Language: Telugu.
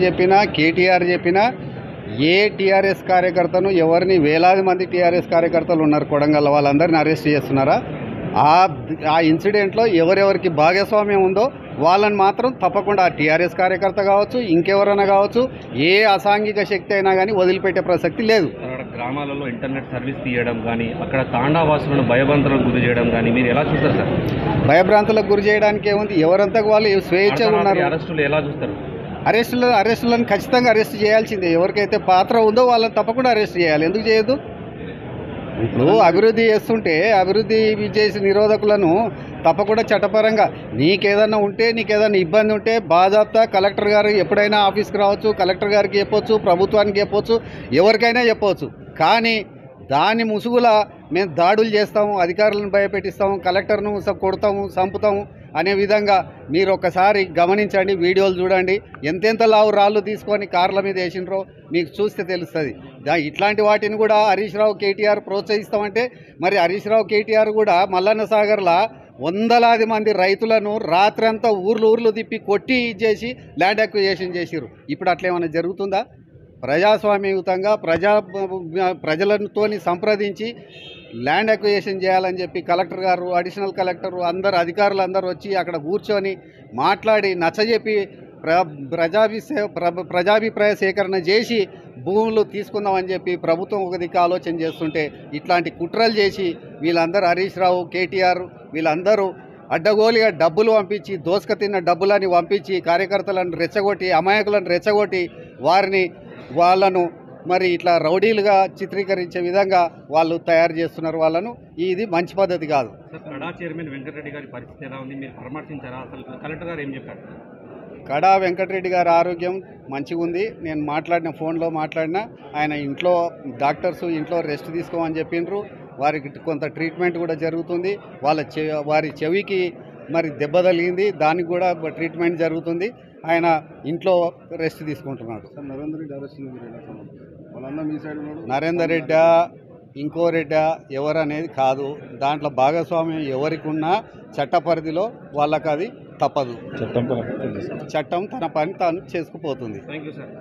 చెప్పినా కేటీఆర్ చెప్పినా ఏ టీఆర్ఎస్ కార్యకర్తను ఎవరిని వేలాది మంది టీఆర్ఎస్ కార్యకర్తలు ఉన్నారు కొడంగల్, వాళ్ళందరినీ అరెస్ట్ చేస్తున్నారా? ఆ ఇన్సిడెంట్లో ఎవరెవరికి భాగస్వామ్యం ఉందో వాళ్ళని మాత్రం తప్పకుండా ఆ టీఆర్ఎస్ కార్యకర్త కావచ్చు, ఇంకెవరైనా కావచ్చు, ఏ అసాంఘిక శక్తి అయినా కానీ వదిలిపెట్టే ప్రసక్తి లేదు. గ్రామాలలో ఇంటర్నెట్ సర్వీస్ తీయడం కానీ, అక్కడ తాండావాసులను భయభ్రాంతులకు గురి చేయడం కానీ మీరు ఎలా చూస్తారు సార్? భయభ్రాంతులకు గురి చేయడానికి ఏముంది? ఎవరంతకు వాళ్ళు స్వేచ్ఛగా ఉన్నారు. అరెస్టులు ఎలా చూస్తారు? అరెస్టులను ఖచ్చితంగా అరెస్ట్ చేయాల్సిందే. ఎవరికైతే పాత్ర ఉందో వాళ్ళని తప్పకుండా అరెస్ట్ చేయాలి. ఎందుకు చేయొద్దు? ఇప్పుడు అభివృద్ధి చేస్తుంటే అభివృద్ధి చేసి నిరోధకులను తప్పకుండా చట్టపరంగా నీకేదన్నా ఉంటే, నీకేదన్నా ఇబ్బంది ఉంటే బాజాప్తా కలెక్టర్ గారు ఎప్పుడైనా ఆఫీస్కి రావచ్చు, కలెక్టర్ గారికి చెప్పవచ్చు, ప్రభుత్వానికి చెప్పవచ్చు, ఎవరికైనా చెప్పవచ్చు. కానీ దాని ముసుగులా మేము దాడులు చేస్తాము, అధికారులను భయపెట్టిస్తాము, కలెక్టర్ను కొడతాము, చంపుతాము అనే విధంగా మీరు ఒక్కసారి గమనించండి, వీడియోలు చూడండి. ఎంతెంత లావు రాళ్ళు తీసుకొని కార్ల మీద వేసినరో మీకు చూస్తే తెలుస్తుంది. ఇట్లాంటి వాటిని కూడా హరీష్ రావు కేటీఆర్ ప్రోత్సహిస్తామంటే మరి హరీష్ రావు కేటీఆర్ కూడా మల్లన్న సాగర్లా వందలాది మంది రైతులను రాత్రంతా ఊర్లు తిప్పి కొట్టి ఇచ్చేసి ల్యాండ్ అక్విజిషన్ చేసిరు. ఇప్పుడు అట్లా ఏమైనా జరుగుతుందా? ప్రజాస్వామ్యయుతంగా ప్రజలతో సంప్రదించి ల్యాండ్ అక్విజిషన్ చేయాలని చెప్పి కలెక్టర్ గారు, అడిషనల్ కలెక్టర్ అందరు అధికారులు అందరూ వచ్చి అక్కడ కూర్చొని మాట్లాడి నచ్చజెప్పి ప్రజాభిప్రాయ సేకరణ చేసి భూములు తీసుకుందామని చెప్పి ప్రభుత్వం ఒక దిక్కు ఆలోచన చేస్తుంటే ఇట్లాంటి కుట్రలు చేసి వీళ్ళందరూ హరీష్ రావు, కేటీఆర్ వీళ్ళందరూ అడ్డగోలుగా డబ్బులు పంపించి, దోసుక తిన్న డబ్బులని పంపించి కార్యకర్తలను రెచ్చగొట్టి, అమాయకులను రెచ్చగొట్టి వాళ్ళను మరి ఇట్లా రౌడీలుగా చిత్రీకరించే విధంగా వాళ్ళు తయారు చేస్తున్నారు వాళ్ళను. ఇది మంచి పద్ధతి కాదు. కడా చైర్మన్ వెంకటరెడ్డి గారి పరిస్థితి ఎలా ఉంది? మీరు పరామర్శించారా? అసలు కలెక్టర్ గారు ఏం చెప్పారు? కడా వెంకటరెడ్డి గారి ఆరోగ్యం మంచిగా ఉంది. నేను ఫోన్లో మాట్లాడినా ఆయన ఇంట్లో డాక్టర్స్ ఇంట్లో రెస్ట్ తీసుకోమని చెప్పిండ్రు. వారికి కొంత ట్రీట్మెంట్ కూడా జరుగుతుంది. వారి చెవికి మరి దెబ్బ తగిలింది, దానికి కూడా ట్రీట్మెంట్ జరుగుతుంది. ఆయన ఇంట్లో రెస్ట్ తీసుకుంటున్నాడు. నరేందర్ రెడ్డి ఇంకో రెడ్డి ఎవరనేది కాదు. దాంట్లో భాగస్వామ్యం ఎవరికి ఉన్నా చట్ట పరిధిలో వాళ్ళకి అది తప్పదు. చట్టం తన పని తాను చేసుకుపోతుంది. Thank you sir.